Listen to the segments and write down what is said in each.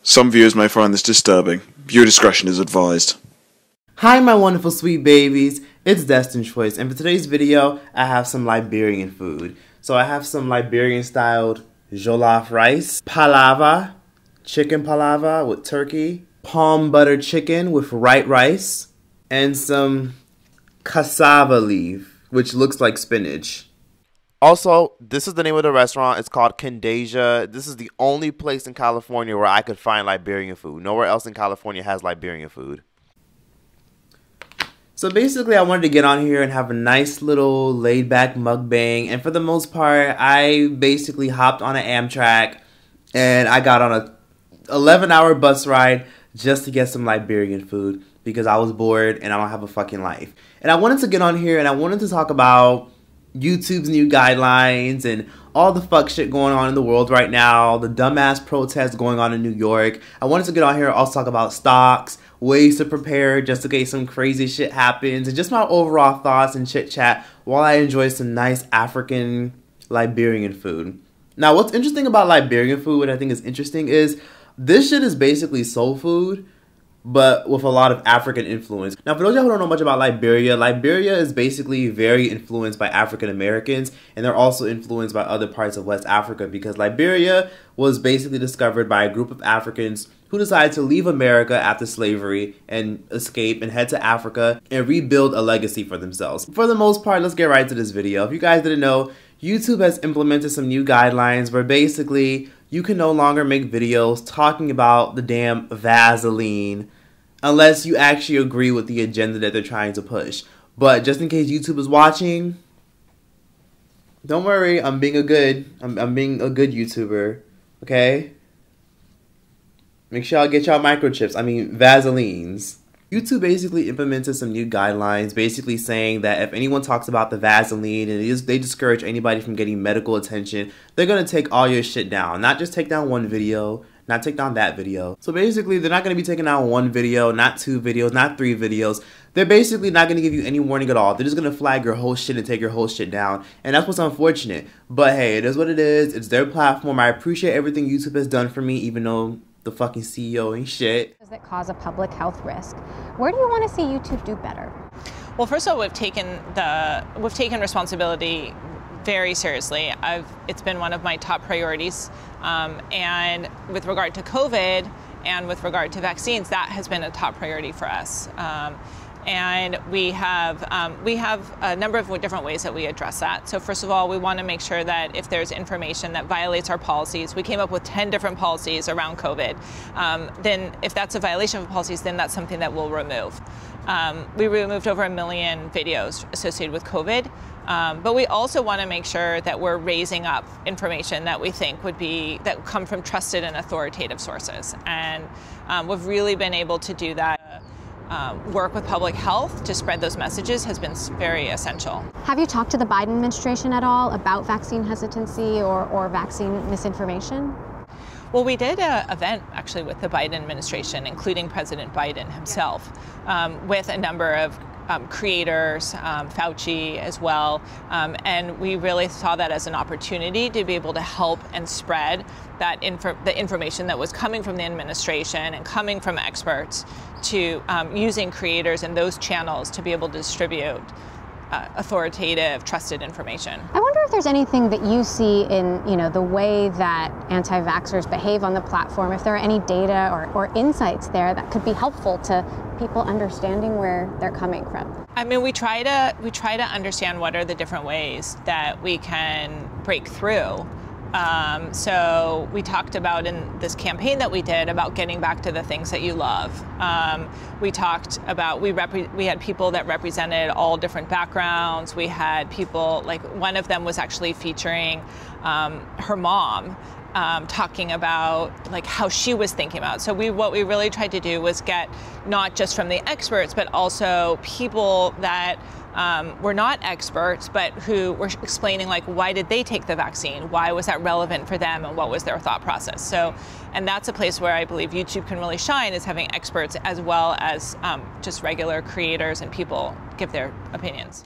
Some viewers may find this disturbing. Viewer discretion is advised. Hi my wonderful sweet babies, it's Destined Choice, and for today's video I have some Liberian food. So I have some Liberian styled jollof rice, palava, chicken palava with turkey, palm butter chicken with white rice, and some cassava leaf, which looks like spinach. Also, this is the name of the restaurant. It's called Candasia. This is the only place in California where I could find Liberian food. Nowhere else in California has Liberian food. So basically, I wanted to get on here and have a nice little laid-back mukbang. And for the most part, I basically hopped on an Amtrak and I got on a 11-hour bus ride just to get some Liberian food because I was bored and I don't have a fucking life. And I wanted to get on here and I wanted to talk about YouTube's new guidelines and all the fuck shit going on in the world right now, the dumbass protests going on in New York. I wanted to get on here and also talk about stocks, ways to prepare just in case some crazy shit happens, and just my overall thoughts and chit chat while I enjoy some nice African Liberian food. Now, what's interesting about Liberian food, what I think is interesting, is this shit is basically soul food, but with a lot of African influence. Now, for those of you who don't know much about Liberia, Liberia is basically very influenced by African Americans, and they're also influenced by other parts of West Africa because Liberia was basically discovered by a group of Africans who decided to leave America after slavery and escape and head to Africa and rebuild a legacy for themselves. For the most part, let's get right to this video. If you guys didn't know, YouTube has implemented some new guidelines where basically you can no longer make videos talking about the damn Vaseline unless you actually agree with the agenda that they're trying to push. But just in case YouTube is watching, don't worry, I'm being a good YouTuber, okay? Make sure y'all get y'all microchips, Vaselines. YouTube basically implemented some new guidelines basically saying that if anyone talks about the Vaseline and they discourage anybody from getting medical attention, they're going to take all your shit down. Not just take down one video, not take down that video. So basically, they're not going to be taking down one video, not two videos, not three videos. They're basically not going to give you any warning at all. They're just going to flag your whole shit and take your whole shit down. And that's what's unfortunate. But hey, it is what it is. It's their platform. I appreciate everything YouTube has done for me, even though the fucking CEO ain't shit. That cause a public health risk. Where do you want to see YouTube do better? Well, first of all, we've taken responsibility very seriously. It's been one of my top priorities, and with regard to COVID and with regard to vaccines, that has been a top priority for us. And we have a number of different ways that we address that. So first of all, we want to make sure that if there's information that violates our policies, we came up with 10 different policies around COVID. Then if that's a violation of policies, then that's something that we'll remove. We removed over 1 million videos associated with COVID. But we also want to make sure that we're raising up information that we think that come from trusted and authoritative sources. And we've really been able to do that. Work with public health to spread those messages has been very essential. Have you talked to the Biden administration at all about vaccine hesitancy or vaccine misinformation? Well, we did an event actually with the Biden administration, including President Biden himself, with a number of creators, Fauci as well, and we really saw that as an opportunity to be able to help and spread that the information that was coming from the administration and coming from experts to using creators and those channels to be able to distribute authoritative, trusted information. I wonder if there's anything that you see in the way that anti-vaxxers behave on the platform, if there are any data or insights there that could be helpful to people understanding where they're coming from. We try to understand what are the different ways that we can break through. So we talked about in this campaign that we did about getting back to the things that you love. We talked about, we had people that represented all different backgrounds. We had people, like one of them was actually featuring her mom, talking about like how she was thinking about it. So what we really tried to do was get not just from the experts, but also people that were not experts, but who were explaining like why did they take the vaccine? Why was that relevant for them, and what was their thought process? So, and that's a place where I believe YouTube can really shine, is having experts as well as just regular creators and people give their opinions.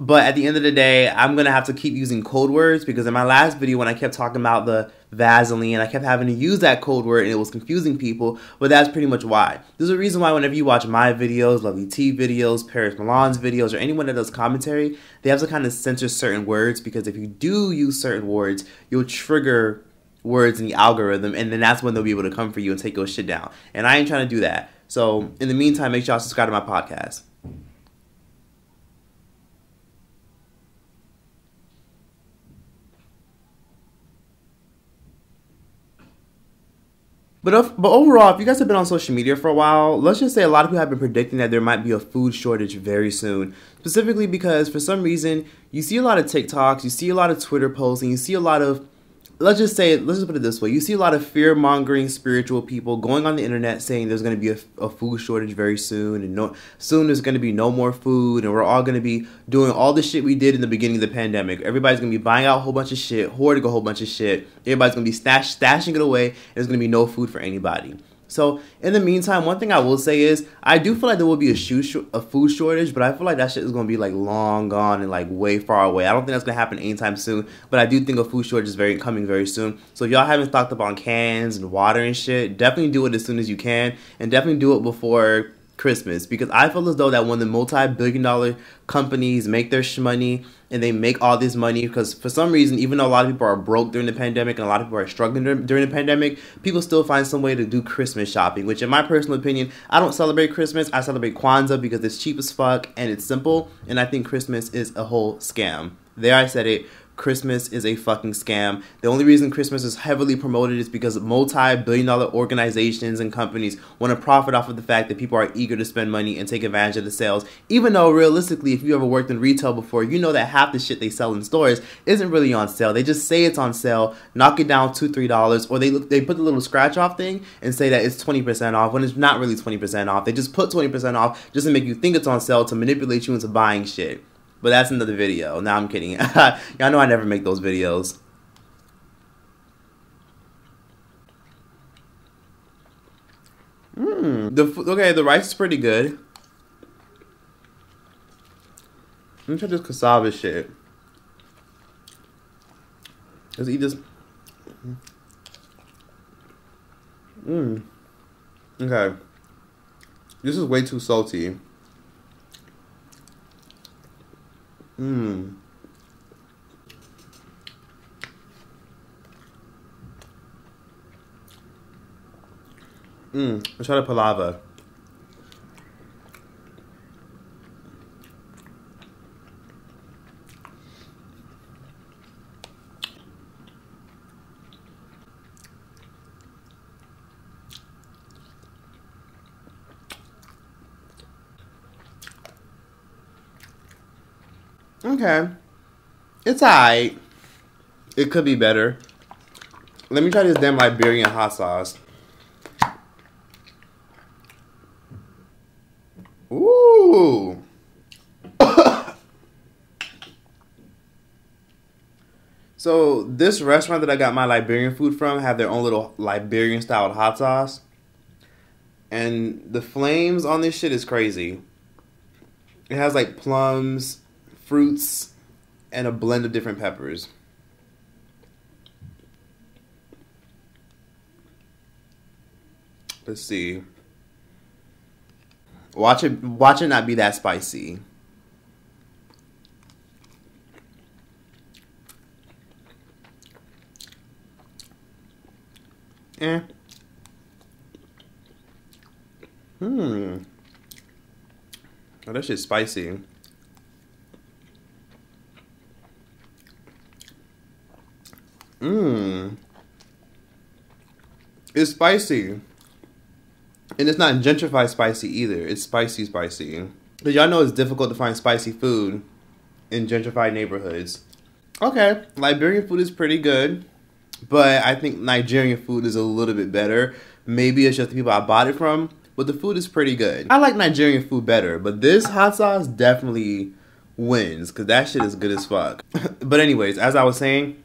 But at the end of the day, I'm going to have to keep using code words because in my last video when I kept talking about the Vaseline, I kept having to use that code word and it was confusing people, but that's pretty much why. There's a reason why whenever you watch my videos, Lovely T videos, Paris Milan's videos, or anyone that does commentary, they have to kind of censor certain words because if you do use certain words, you'll trigger words in the algorithm and then that's when they'll be able to come for you and take your shit down. And I ain't trying to do that. So in the meantime, make sure y'all subscribe to my podcast. But overall, if you guys have been on social media for a while, let's just say a lot of people have been predicting that there might be a food shortage very soon. Specifically because for some reason, you see a lot of TikToks, you see a lot of Twitter posts, and you see a lot of, let's just put it this way. You see a lot of fear-mongering spiritual people going on the internet saying there's going to be a food shortage very soon. And soon there's going to be no more food. And we're all going to be doing all the shit we did in the beginning of the pandemic. Everybody's going to be buying out a whole bunch of shit, hoarding a whole bunch of shit. Everybody's going to be stashing it away. And there's going to be no food for anybody. So, in the meantime, one thing I will say is, I do feel like there will be a food shortage, but I feel like that shit is going to be, like, long gone and, like, way far away. I don't think that's going to happen anytime soon, but I do think a food shortage is coming very soon. So, if y'all haven't stocked up on cans and water and shit, definitely do it as soon as you can, and definitely do it before Christmas, because I feel as though that when the multi-billion-dollar companies make their shmoney and they make all this money, because for some reason, even though a lot of people are broke during the pandemic and a lot of people are struggling during the pandemic, people still find some way to do Christmas shopping, which in my personal opinion, I don't celebrate Christmas. I celebrate Kwanzaa because it's cheap as fuck and it's simple, and I think Christmas is a whole scam. There, I said it. Christmas is a fucking scam. The only reason Christmas is heavily promoted is because multi-billion-dollar organizations and companies want to profit off of the fact that people are eager to spend money and take advantage of the sales. Even though realistically, if you ever worked in retail before, you know that half the shit they sell in stores isn't really on sale. They just say it's on sale, knock it down $2, $3, or they put the little scratch off thing and say that it's 20% off when it's not really 20% off. They just put 20% off just to make you think it's on sale to manipulate you into buying shit. But that's another video. Nah, I'm kidding. Y'all know I never make those videos. Okay, the rice is pretty good. Let me try this cassava shit. Let's eat this. Okay. This is way too salty. Let's try the palava. Okay. It's alright. It could be better. Let me try this damn Liberian hot sauce. Ooh. So, this restaurant that I got my Liberian food from have their own little Liberian styled hot sauce. And the flames on this shit is crazy. It has like plums, fruits, and a blend of different peppers. Let's see. Watch it not be that spicy. Oh, that shit's spicy. It's spicy. And it's not gentrified spicy either. It's spicy. Because y'all know it's difficult to find spicy food in gentrified neighborhoods. Okay, Liberian food is pretty good. But I think Nigerian food is a little bit better. Maybe it's just the people I bought it from. But the food is pretty good. I like Nigerian food better. But this hot sauce definitely wins. Because that shit is good as fuck. But anyways, as I was saying,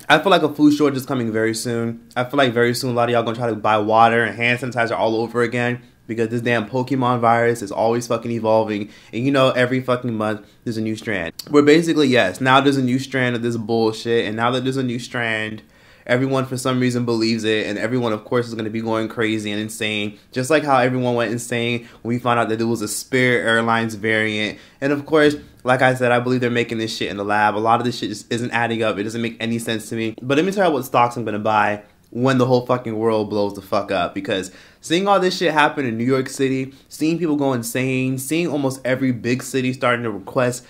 I feel like a food shortage is coming very soon. I feel like very soon a lot of y'all gonna try to buy water and hand sanitizer all over again. because this damn Pokemon virus is always fucking evolving, and you know every fucking month there's a new strand. Where basically, yes, now there's a new strand of this bullshit, and now that there's a new strand, everyone for some reason believes it, and everyone of course is going to be going crazy and insane, just like how everyone went insane when we found out that it was a Spirit Airlines variant. And of course, like I said, I believe they're making this shit in the lab. A lot of this shit just isn't adding up. It doesn't make any sense to me. But let me tell you what stocks I'm going to buy when the whole fucking world blows the fuck up, because seeing all this shit happen in New York City, seeing people go insane, seeing almost every big city starting to request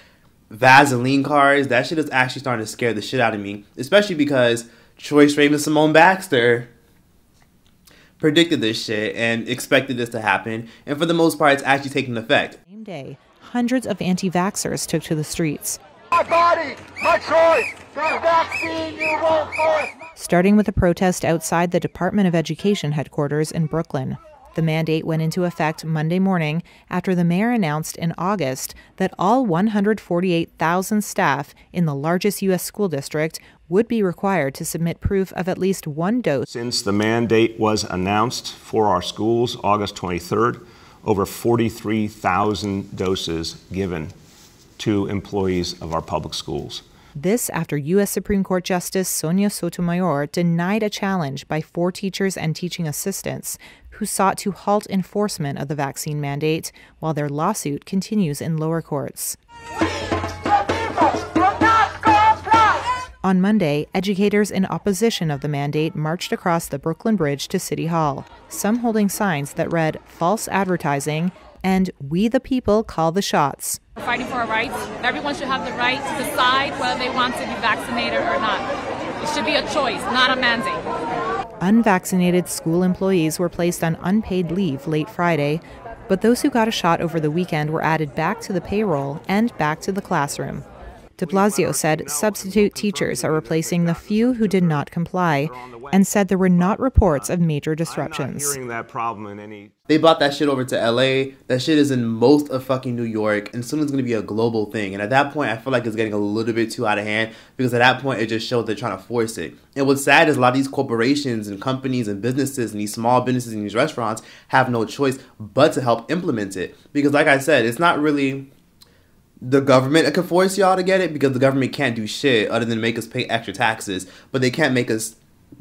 Vaseline cards, that shit is actually starting to scare the shit out of me, especially because Choice Raven-Symoné Baxter predicted this shit and expected this to happen, and for the most part, it's actually taking effect. Same day, hundreds of anti-vaxxers took to the streets. My body, my choice, the vaccine you vote for. Starting with a protest outside the Department of Education headquarters in Brooklyn. The mandate went into effect Monday morning after the mayor announced in August that all 148,000 staff in the largest U.S. school district would be required to submit proof of at least one dose. Since the mandate was announced for our schools August 23rd, over 43,000 doses given to employees of our public schools. This after U.S. Supreme Court Justice Sonia Sotomayor denied a challenge by 4 teachers and teaching assistants who sought to halt enforcement of the vaccine mandate while their lawsuit continues in lower courts. On Monday, educators in opposition of the mandate marched across the Brooklyn Bridge to City Hall, some holding signs that read "false advertising" and "We the people call the shots." We're fighting for our rights. Everyone should have the right to decide whether they want to be vaccinated or not. It should be a choice, not a mandate. Unvaccinated school employees were placed on unpaid leave late Friday, but those who got a shot over the weekend were added back to the payroll and back to the classroom. De Blasio said substitute teachers are replacing the few who did not comply and said there were not reports of major disruptions. They brought that shit over to LA. That shit is in most of fucking New York, and soon it's going to be a global thing. And at that point, I feel like it's getting a little bit too out of hand, because at that point, it just shows they're trying to force it. And what's sad is a lot of these corporations and companies and businesses and these small businesses and these restaurants have no choice but to help implement it. Because like I said, it's not really the government that can force y'all to get it, because the government can't do shit other than make us pay extra taxes, but they can't make us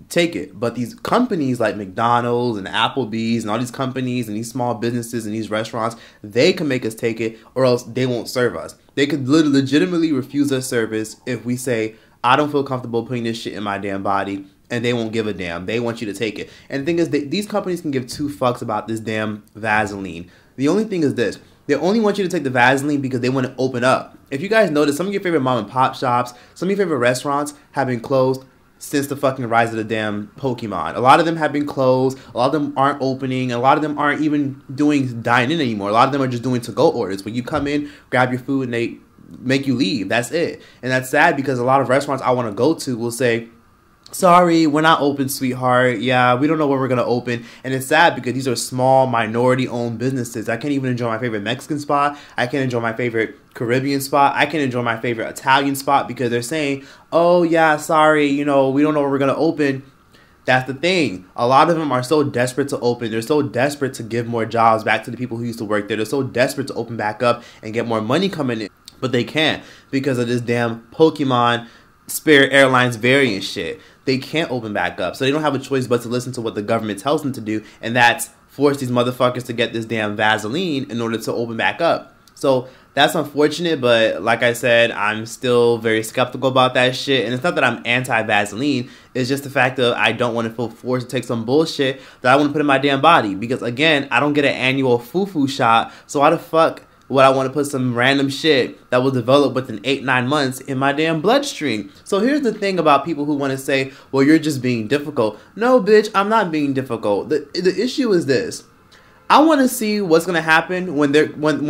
take it. But these companies like McDonald's and Applebee's and all these companies and these small businesses and these restaurants, they can make us take it, or else they won't serve us. They could legitimately refuse us service if we say, I don't feel comfortable putting this shit in my damn body, and they won't give a damn. They want you to take it. And the thing is, these companies can give 2 fucks about this damn Vaseline. The only thing is this: they only want you to take the Vaseline because they want to open up. If you guys notice, some of your favorite mom and pop shops, some of your favorite restaurants have been closed since the fucking rise of the damn Pokemon. A lot of them have been closed. A lot of them aren't opening. A lot of them aren't even doing dine-in anymore. A lot of them are just doing to-go orders. When you come in, grab your food, and they make you leave. That's it. And that's sad, because a lot of restaurants I want to go to will say, sorry, we're not open, sweetheart. Yeah, we don't know where we're going to open. And it's sad because these are small, minority-owned businesses. I can't even enjoy my favorite Mexican spot. I can't enjoy my favorite Caribbean spot. I can't enjoy my favorite Italian spot because they're saying, oh, yeah, sorry, you know, we don't know where we're going to open. That's the thing. A lot of them are so desperate to open. They're so desperate to give more jobs back to the people who used to work there. They're so desperate to open back up and get more money coming in. But they can't because of this damn Pokemon Spirit Airlines variant shit. They can't open back up. So they don't have a choice but to listen to what the government tells them to do. And that's force these motherfuckers to get this damn Vaseline in order to open back up. So that's unfortunate, but like I said, I'm still very skeptical about that shit. And it's not that I'm anti-Vaseline. It's just the fact that I don't want to feel forced to take some bullshit that I want to put in my damn body. Because again, I don't get an annual foo-foo shot. So why the fuck would I want to put some random shit that will develop within 8-9 months in my damn bloodstream? So here's the thing about people who want to say, well, you're just being difficult. No, bitch, I'm not being difficult. The issue is this. I want to see what's going to happen when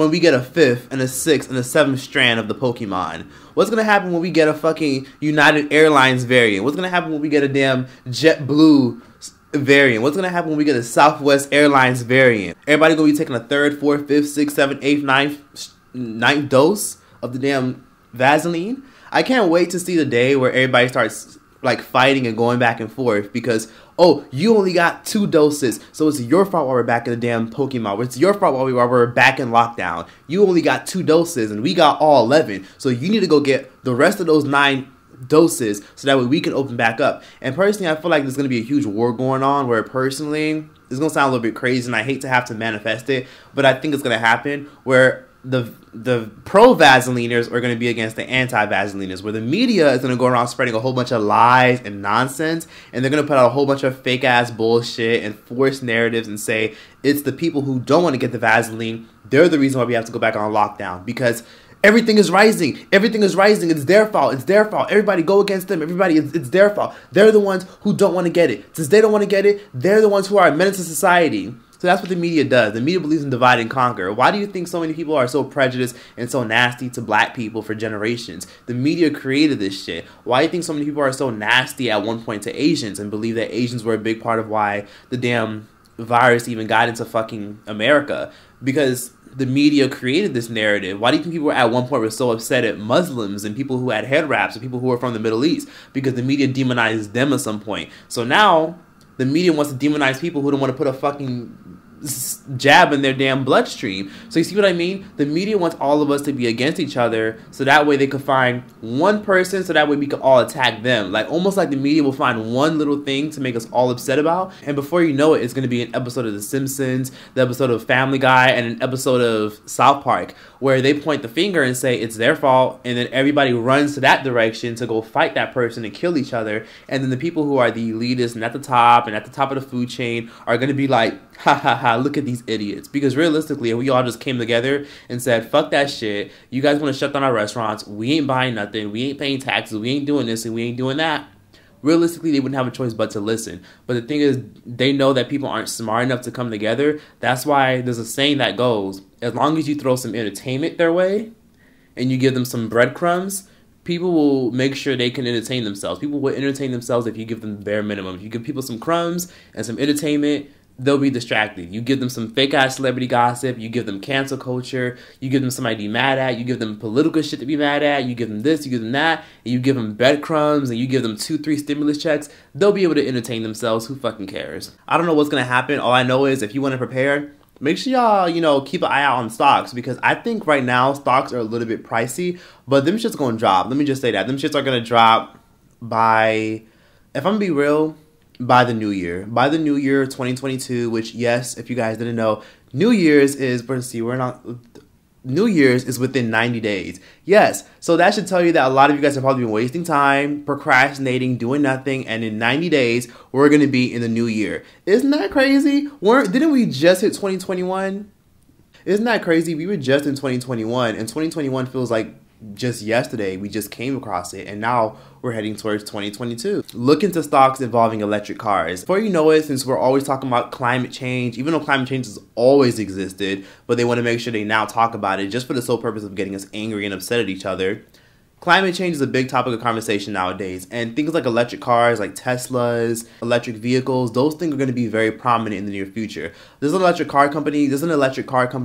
we get a 5th and a 6th and a 7th strand of the Pokemon. What's going to happen when we get a fucking United Airlines variant? What's going to happen when we get a damn JetBlue variant? What's going to happen when we get a Southwest Airlines variant? Everybody going to be taking a 3rd, 4th, 5th, 6th, 7th, 8th, 9th dose of the damn Vaseline? I can't wait to see the day where everybody starts like fighting and going back and forth because, oh, you only got 2 doses, so it's your fault while we're back in the damn Pokemon. It's your fault while we're back in lockdown. You only got 2 doses, and we got all 11, so you need to go get the rest of those 9 doses so that way we can open back up. And personally, I feel like there's going to be a huge war going on where personally, it's going to sound a little bit crazy, and I hate to have to manifest it, but I think it's going to happen where the pro-Vaseliners are going to be against the anti-Vaseliners, where the media is going to go around spreading a whole bunch of lies and nonsense, and they're going to put out a whole bunch of fake-ass bullshit and forced narratives and say it's the people who don't want to get the Vaseline, they're the reason why we have to go back on lockdown, because everything is rising. Everything is rising. It's their fault. It's their fault. Everybody go against them. Everybody, it's their fault. They're the ones who don't want to get it. Since they don't want to get it, they're the ones who are a menace to society. So that's what the media does. The media believes in divide and conquer. Why do you think so many people are so prejudiced and so nasty to black people for generations? The media created this shit. Why do you think so many people are so nasty at one point to Asians and believe that Asians were a big part of why the damn virus even got into fucking America? Because the media created this narrative. Why do you think people at one point were so upset at Muslims and people who had head wraps and people who were from the Middle East? Because the media demonized them at some point. So now the media wants to demonize people who don't want to put a fucking jab in their damn bloodstream. So you see what I mean? The media wants all of us to be against each other so that way they could find one person so that way we could all attack them. Like almost like the media will find one little thing to make us all upset about, and before you know it, it's going to be an episode of The Simpsons, the episode of Family Guy, and an episode of South Park where they point the finger and say it's their fault, and then everybody runs to that direction to go fight that person and kill each other, and then the people who are the elitists and at the top of the food chain are going to be like, ha ha ha, look at these idiots. Because realistically, if we all just came together and said, fuck that shit, you guys want to shut down our restaurants, we ain't buying nothing, we ain't paying taxes, we ain't doing this and we ain't doing that, realistically, they wouldn't have a choice but to listen. But the thing is, they know that people aren't smart enough to come together. That's why there's a saying that goes, as long as you throw some entertainment their way and you give them some breadcrumbs, people will make sure they can entertain themselves. People will entertain themselves if you give them the bare minimum. If you give people some crumbs and some entertainment, they'll be distracted. You give them some fake-ass celebrity gossip, you give them cancel culture, you give them somebody to be mad at, you give them political shit to be mad at, you give them this, you give them that, and you give them breadcrumbs, and you give them 2-3 stimulus checks, they'll be able to entertain themselves. Who fucking cares? I don't know what's going to happen. All I know is if you want to prepare, make sure y'all, keep an eye out on stocks, because I think right now stocks are a little bit pricey, but them shit's going to drop. Let me just say that. Them shits are going to drop by, if I'm going to be real, by the new year. By the new year 2022, which, yes, if you guys didn't know, New Year's is within 90 days. Yes, so that should tell you that a lot of you guys have probably been wasting time, procrastinating, doing nothing, and in 90 days, we're going to be in the new year. Isn't that crazy? Didn't we just hit 2021? Isn't that crazy? We were just in 2021, and 2021 feels like just yesterday we just came across it, and now we're heading towards 2022. Look into stocks involving electric cars. Before you know it, since we're always talking about climate change, even though climate change has always existed, but they want to make sure they now talk about it just for the sole purpose of getting us angry and upset at each other. Climate change is a big topic of conversation nowadays, and things like electric cars, like Teslas, electric vehicles, those things are going to be very prominent in the near future. There's an electric car company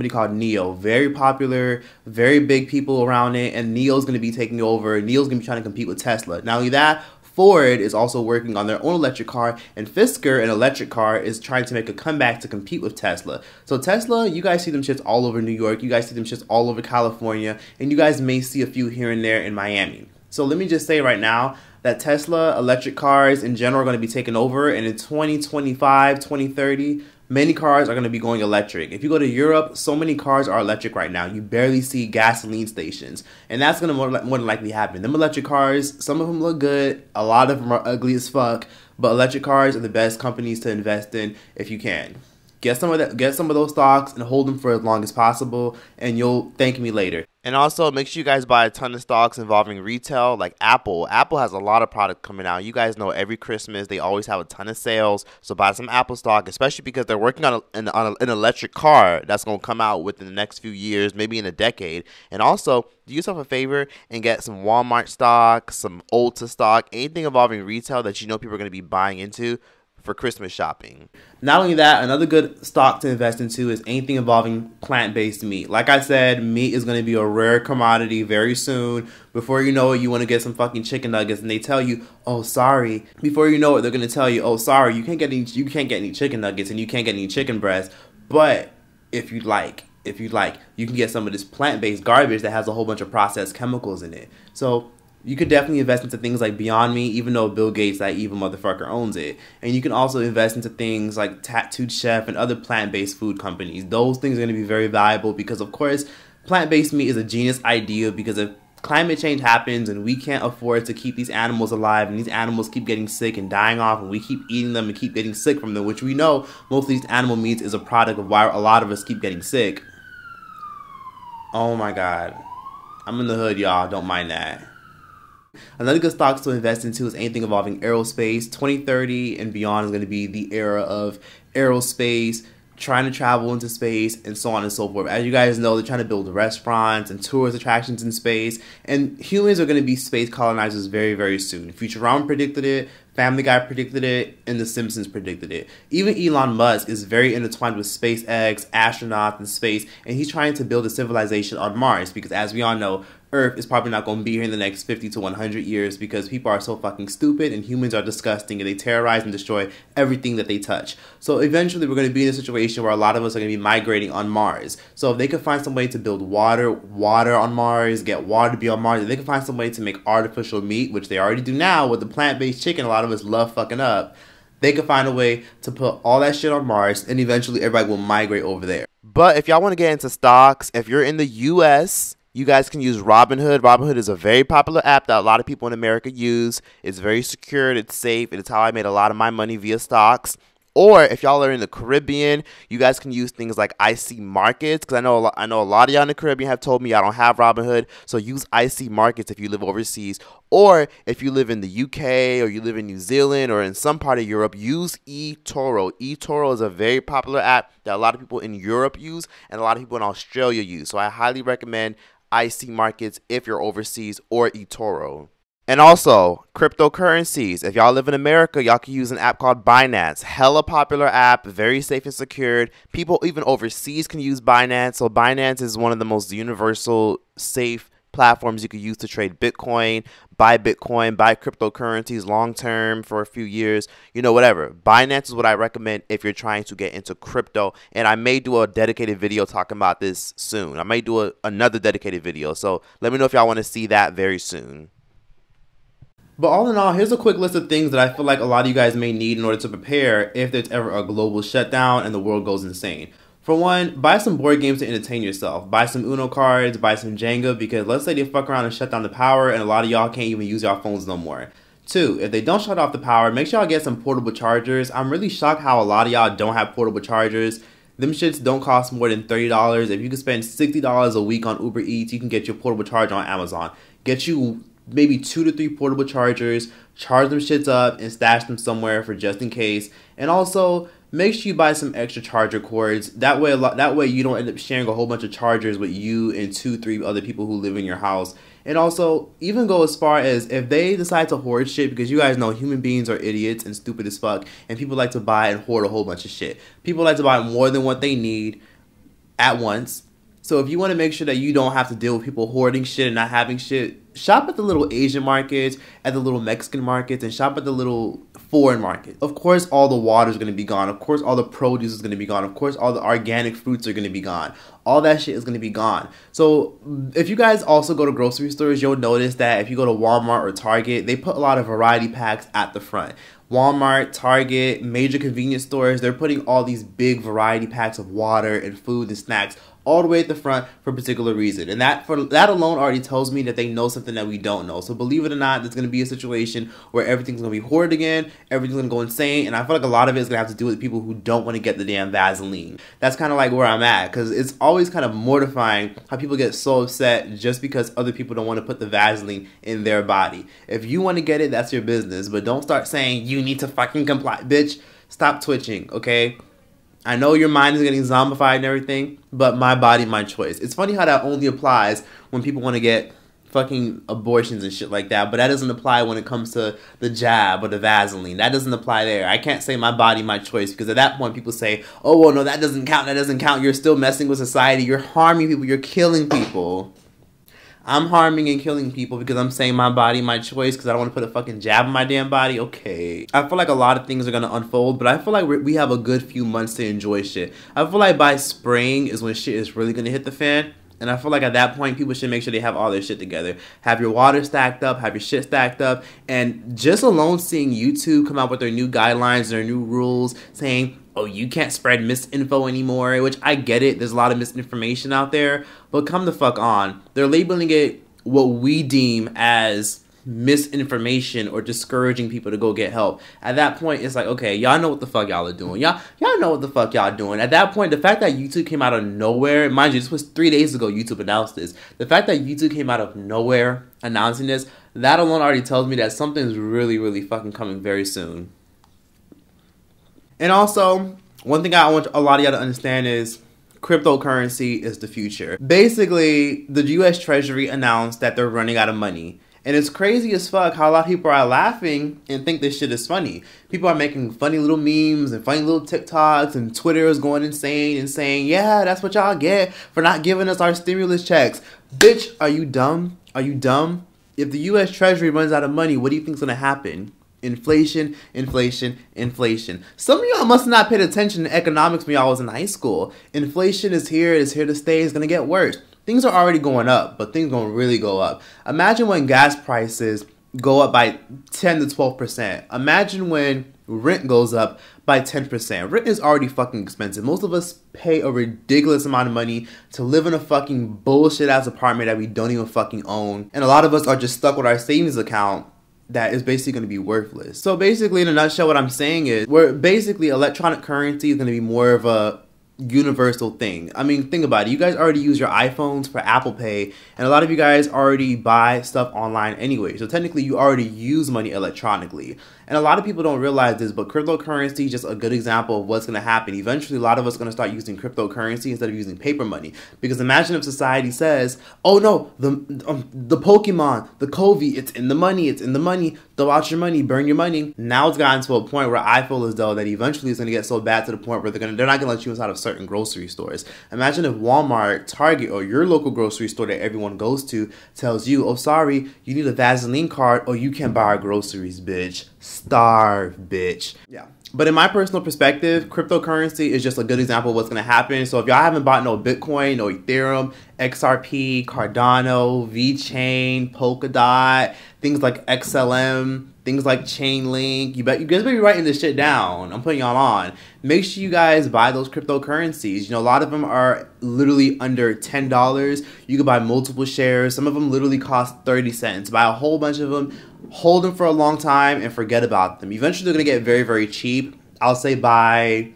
called NEO, very popular, very big people around it, and NEO's going to be taking over. NEO's going to be trying to compete with Tesla. Not only that, Ford is also working on their own electric car, and Fisker, an electric car, is trying to make a comeback to compete with Tesla. So Tesla, you guys see them shits all over New York, you guys see them shits all over California, and you guys may see a few here and there in Miami. So let me just say right now that Tesla electric cars in general are going to be taking over, and in 2025, 2030, many cars are going to be going electric. If you go to Europe, so many cars are electric right now. You barely see gasoline stations. And that's going to more than likely happen. Them electric cars, some of them look good. A lot of them are ugly as fuck. But electric cars are the best companies to invest in if you can. Get some of those stocks and hold them for as long as possible, and you'll thank me later. And also, make sure you guys buy a ton of stocks involving retail, like Apple. Apple has a lot of product coming out. You guys know every Christmas they always have a ton of sales, so buy some Apple stock, especially because they're working on an electric car that's going to come out within the next few years, maybe in a decade. And also, do yourself a favor and get some Walmart stock, some Ulta stock, anything involving retail that you know people are going to be buying into for Christmas shopping. Not only that, another good stock to invest into is anything involving plant-based meat. Like I said, meat is going to be a rare commodity very soon. Before you know it, you want to get some fucking chicken nuggets, and they tell you, "Oh, sorry." Before you know it, they're going to tell you, "Oh, sorry, you can't get any chicken nuggets, and you can't get any chicken breast." But if you'd like, you can get some of this plant-based garbage that has a whole bunch of processed chemicals in it. So you could definitely invest into things like Beyond Meat, even though Bill Gates, that evil motherfucker, owns it. And you can also invest into things like Tattooed Chef and other plant-based food companies. Those things are going to be very valuable because, of course, plant-based meat is a genius idea, because if climate change happens and we can't afford to keep these animals alive, and these animals keep getting sick and dying off, and we keep eating them and keep getting sick from them, which we know most of these animal meats is a product of why a lot of us keep getting sick. Oh my God. I'm in the hood, y'all. Don't mind that. Another good stocks to invest into is anything involving aerospace. 2030 and beyond is going to be the era of aerospace, trying to travel into space, and so on and so forth. As you guys know, they're trying to build restaurants and tourist attractions in space, and humans are going to be space colonizers very, very soon. Futurama predicted it, Family Guy predicted it, and The Simpsons predicted it. Even Elon Musk is very intertwined with SpaceX, astronauts, and space, and he's trying to build a civilization on Mars, because as we all know, Earth is probably not going to be here in the next 50 to 100 years because people are so fucking stupid and humans are disgusting and they terrorize and destroy everything that they touch. So eventually we're going to be in a situation where a lot of us are going to be migrating on Mars. So if they could find some way to build water on Mars, get water to be on Mars, if they could find some way to make artificial meat, which they already do now with the plant-based chicken a lot of us love fucking up, they could find a way to put all that shit on Mars and eventually everybody will migrate over there. But if y'all want to get into stocks, if you're in the US, you guys can use Robinhood. Robinhood is a very popular app that a lot of people in America use. It's very secure, it's safe, and it's how I made a lot of my money via stocks. Or if y'all are in the Caribbean, you guys can use things like IC Markets, because I know a lot of y'all in the Caribbean have told me y'all don't have Robinhood, so use IC Markets if you live overseas. Or if you live in the UK or you live in New Zealand or in some part of Europe, use eToro. eToro is a very popular app that a lot of people in Europe use and a lot of people in Australia use. So I highly recommend IC Markets if you're overseas, or eToro. And also, cryptocurrencies. If y'all live in America, y'all can use an app called Binance. Hella popular app, very safe and secured. People even overseas can use Binance. So Binance is one of the most universal, safe platforms you could use to trade Bitcoin, buy cryptocurrencies long term for a few years, you know, whatever. Binance is what I recommend if you're trying to get into crypto, and I may do a dedicated video talking about this soon. I may do another dedicated video, so let me know if y'all want to see that very soon. But all in all, here's a quick list of things that I feel like a lot of you guys may need in order to prepare if there's ever a global shutdown and the world goes insane. For one, buy some board games to entertain yourself. Buy some Uno cards, buy some Jenga, because let's say they fuck around and shut down the power and a lot of y'all can't even use your phones no more. Two, if they don't shut off the power, make sure y'all get some portable chargers. I'm really shocked how a lot of y'all don't have portable chargers. Them shits don't cost more than $30. If you can spend $60 a week on Uber Eats, you can get your portable charger on Amazon. Get you maybe 2 to 3 portable chargers, charge them shits up and stash them somewhere for just in case. And also, make sure you buy some extra charger cords. That way you don't end up sharing a whole bunch of chargers with you and 2-3 other people who live in your house. And also, even go as far as if they decide to hoard shit, because you guys know human beings are idiots and stupid as fuck, and people like to buy and hoard a whole bunch of shit. People like to buy more than what they need at once. So if you want to make sure that you don't have to deal with people hoarding shit and not having shit, shop at the little Asian markets, at the little Mexican markets, and shop at the little foreign market. Of course, all the water is going to be gone. Of course, all the produce is going to be gone. Of course, all the organic fruits are going to be gone. All that shit is going to be gone. So if you guys also go to grocery stores, you'll notice that if you go to Walmart or Target, they put a lot of variety packs at the front. Walmart, Target, major convenience stores, they're putting all these big variety packs of water and food and snacks all the way at the front for a particular reason. And that alone already tells me that they know something that we don't know. So believe it or not, there's going to be a situation where everything's going to be hoarded again, everything's going to go insane, and I feel like a lot of it is going to have to do with people who don't want to get the damn Vaseline. That's kind of like where I'm at, because it's always kind of mortifying how people get so upset just because other people don't want to put the Vaseline in their body. If you want to get it, that's your business, but don't start saying you need to fucking comply. Bitch, stop twitching, okay? I know your mind is getting zombified and everything, but my body, my choice. It's funny how that only applies when people want to get fucking abortions and shit like that. But that doesn't apply when it comes to the jab or the Vaseline. That doesn't apply there. I can't say my body, my choice, because at that point people say, oh, well, no, that doesn't count. That doesn't count. You're still messing with society. You're harming people. You're killing people. I'm harming and killing people because I'm saying my body, my choice, because I don't want to put a fucking jab in my damn body. Okay. I feel like a lot of things are going to unfold, but I feel like we have a good few months to enjoy shit. I feel like by spring is when shit is really going to hit the fan. And I feel like at that point, people should make sure they have all their shit together. Have your water stacked up, have your shit stacked up. And just alone seeing YouTube come out with their new guidelines, their new rules, saying, oh, you can't spread misinfo anymore, which I get it. There's a lot of misinformation out there. But come the fuck on. They're labeling it what we deem as misinformation or discouraging people to go get help. At that point, it's like, okay, y'all know what the fuck y'all are doing. Y'all know what the fuck y'all doing. At that point, the fact that YouTube came out of nowhere, mind you, this was 3 days ago YouTube announced this. The fact that YouTube came out of nowhere announcing this, that alone already tells me that something's really, really fucking coming very soon. And also, one thing I want a lot of y'all to understand is cryptocurrency is the future. Basically, the US Treasury announced that they're running out of money. And it's crazy as fuck how a lot of people are laughing and think this shit is funny. People are making funny little memes and funny little TikToks, and Twitter is going insane and saying, yeah, that's what y'all get for not giving us our stimulus checks. Bitch, are you dumb? Are you dumb? If the US Treasury runs out of money, what do you think's gonna happen? Inflation, inflation, inflation. Some of y'all must not paid attention to economics when y'all was in high school. Inflation is here to stay, it's gonna get worse. Things are already going up, but things gonna really go up. Imagine when gas prices go up by 10 to 12%. Imagine when rent goes up by 10%. Rent is already fucking expensive. Most of us pay a ridiculous amount of money to live in a fucking bullshit ass apartment that we don't even fucking own. And a lot of us are just stuck with our savings account that is basically going to be worthless. So basically, in a nutshell, what I'm saying is, basically electronic currency is going to be more of a universal thing. I mean, think about it. You guys already use your iPhones for Apple Pay, and a lot of you guys already buy stuff online anyway. So technically, you already use money electronically. And a lot of people don't realize this, but cryptocurrency is just a good example of what's going to happen. Eventually, a lot of us are going to start using cryptocurrency instead of using paper money. Because imagine if society says, oh no, the Pokemon, the Kovi, it's in the money, it's in the money, throw out your money, burn your money. Now it's gotten to a point where I feel as though that eventually it's going to get so bad to the point where they're not going to let you inside of certain grocery stores. Imagine if Walmart, Target, or your local grocery store that everyone goes to tells you, oh sorry, you need a Vaseline card or you can't buy our groceries, bitch. Starve, bitch. Yeah. But in my personal perspective, cryptocurrency is just a good example of what's going to happen. So if y'all haven't bought no Bitcoin, no Ethereum, XRP, Cardano, VeChain, Polkadot, things like XLM, things like Chainlink, you guys better be writing this shit down. I'm putting y'all on. Make sure you guys buy those cryptocurrencies. You know, a lot of them are literally under $10. You can buy multiple shares. Some of them literally cost 30 cents. Buy a whole bunch of them. Hold them for a long time and forget about them. Eventually, they're going to get very, very cheap. I'll say by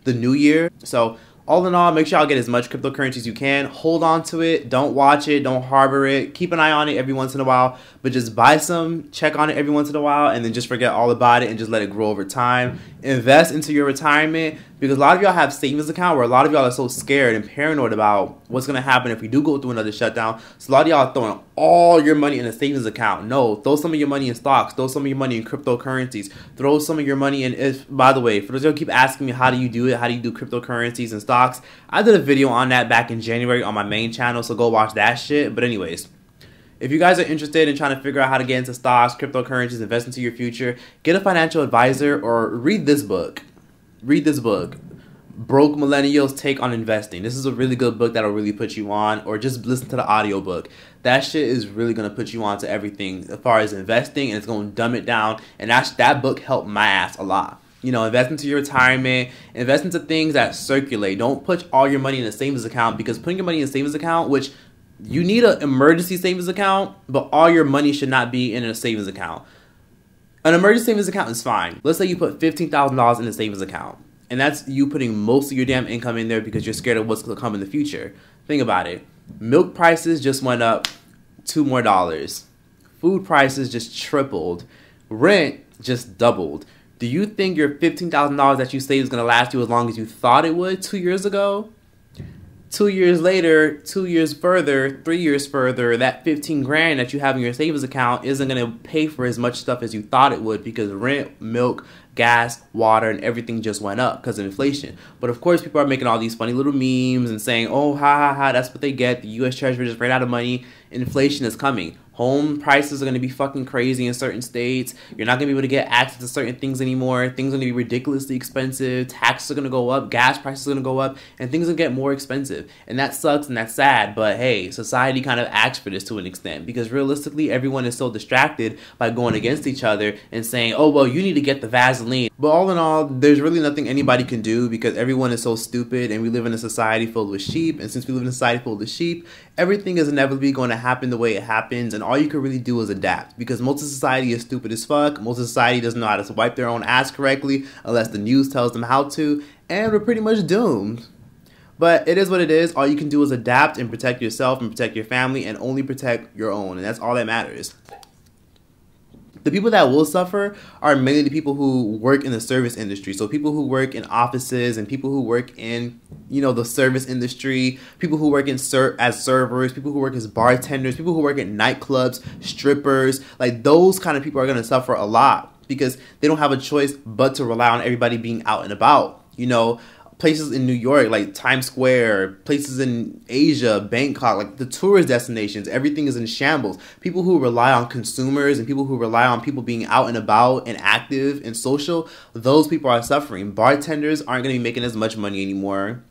the new year. So all in all, make sure y'all get as much cryptocurrency as you can. Hold on to it. Don't watch it. Don't harbor it. Keep an eye on it every once in a while. But just buy some, check on it every once in a while, and then just forget all about it and just let it grow over time. Invest into your retirement, because a lot of y'all have savings account where a lot of y'all are so scared and paranoid about what's going to happen if we do go through another shutdown. So a lot of y'all are throwing all your money in a savings account. No, throw some of your money in stocks. Throw some of your money in cryptocurrencies. Throw some of your money in, by the way, for those of you who keep asking me how do you do it, how do you do cryptocurrencies and stocks, I did a video on that back in January on my main channel, so go watch that shit. But anyways, if you guys are interested in trying to figure out how to get into stocks, cryptocurrencies, invest into your future, get a financial advisor or read this book. Read this book, Broke Millennials' Take on Investing. This is a really good book that'll really put you on, or just listen to the audiobook. That shit is really going to put you on to everything as far as investing, and it's going to dumb it down. And that book helped my ass a lot. You know, invest into your retirement, invest into things that circulate. Don't put all your money in a savings account, because putting your money in a savings account, which you need an emergency savings account, but all your money should not be in a savings account. An emergency savings account is fine. Let's say you put $15,000 in a savings account, and that's you putting most of your damn income in there because you're scared of what's going to come in the future. Think about it. Milk prices just went up $2 more. Food prices just tripled. Rent just doubled. Do you think your $15,000 that you saved is going to last you as long as you thought it would 2 years ago? 2 years later, 2 years further, 3 years further, that 15 grand that you have in your savings account isn't going to pay for as much stuff as you thought it would, because rent, milk, gas, water, and everything just went up because of inflation. But of course, people are making all these funny little memes and saying, oh, ha, ha, ha, that's what they get. The U.S. Treasury just ran out of money. Inflation is coming. Home prices are going to be fucking crazy in certain states. You're not going to be able to get access to certain things anymore. Things are going to be ridiculously expensive. Taxes are going to go up. Gas prices are going to go up. And things are going to get more expensive. And that sucks and that's sad. But hey, society kind of acts for this to an extent. Because realistically, everyone is so distracted by going against each other and saying, oh, well, you need to get the Vaseline. But all in all, there's really nothing anybody can do because everyone is so stupid and we live in a society filled with sheep. And since we live in a society filled with sheep, everything is inevitably going to happen the way it happens. And all you can really do is adapt, because most of society is stupid as fuck. Most of society doesn't know how to wipe their own ass correctly unless the news tells them how to, and we're pretty much doomed. But it is what it is. All you can do is adapt and protect yourself and protect your family and only protect your own, and that's all that matters. The people that will suffer are mainly the people who work in the service industry. So people who work in offices and people who work in, the service industry, people who work in as servers, people who work as bartenders, people who work at nightclubs, strippers. Like, those kind of people are going to suffer a lot because they don't have a choice but to rely on everybody being out and about. Places in New York, like Times Square, places in Asia, Bangkok, like the tourist destinations, everything is in shambles. People who rely on consumers and people who rely on people being out and about and active and social, those people are suffering. Bartenders aren't going to be making as much money anymore.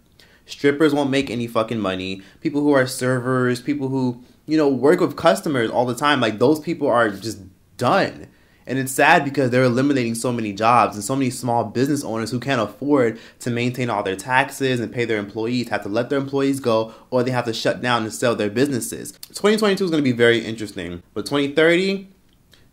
Strippers won't make any fucking money. People who are servers, people who, work with customers all the time, like, those people are just done. And it's sad because they're eliminating so many jobs, and so many small business owners who can't afford to maintain all their taxes and pay their employees have to let their employees go, or they have to shut down and sell their businesses. 2022 is going to be very interesting. But 2030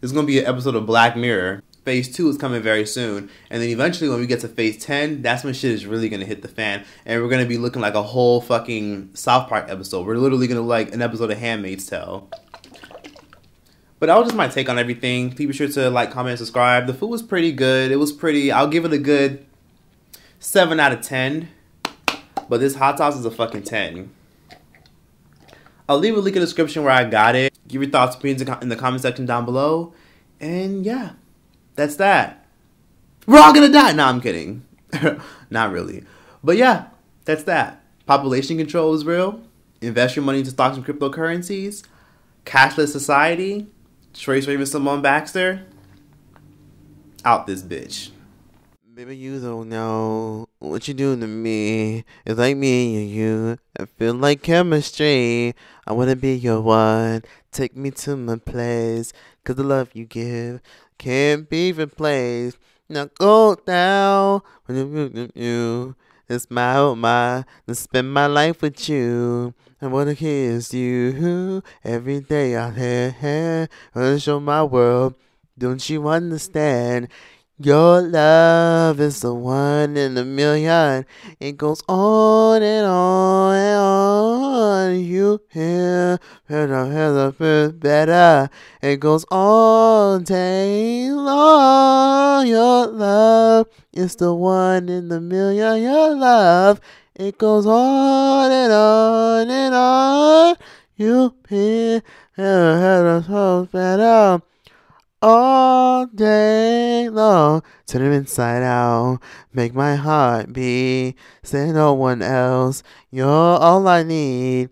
is going to be an episode of Black Mirror. Phase 2 is coming very soon. And then eventually when we get to Phase 10, that's when shit is really going to hit the fan. And we're going to be looking like a whole fucking South Park episode. We're literally going to look like an episode of Handmaid's Tale. But that was just my take on everything. Please be sure to like, comment, and subscribe. The food was pretty good. It was pretty, I'll give it a good 7 out of 10. But this hot sauce is a fucking 10. I'll leave a link in the description where I got it. Give your thoughts, opinions in the comment section down below. And yeah, that's that. We're all gonna die. Nah, I'm kidding. Not really. But yeah, that's that. Population control is real. Invest your money into stocks and cryptocurrencies. Cashless society. Trace Raven Simone Baxter. Out this bitch. Baby, you don't know what you do to me. It's like me and you. I feel like chemistry. I wanna be your one. Take me to my place. 'Cause the love you give can't be replaced. Now go down when you. It's my to spend my life with you. I wanna kiss you every day out here. I wanna show my world. Don't you understand? Your love is the one in a million. It goes on and on and on. You hear better. It goes all day long. Your love is the one in the million. Your love, it goes on and on and on. You hear better. All day long, turn it inside out, make my heart beat, say no one else, you're all I need.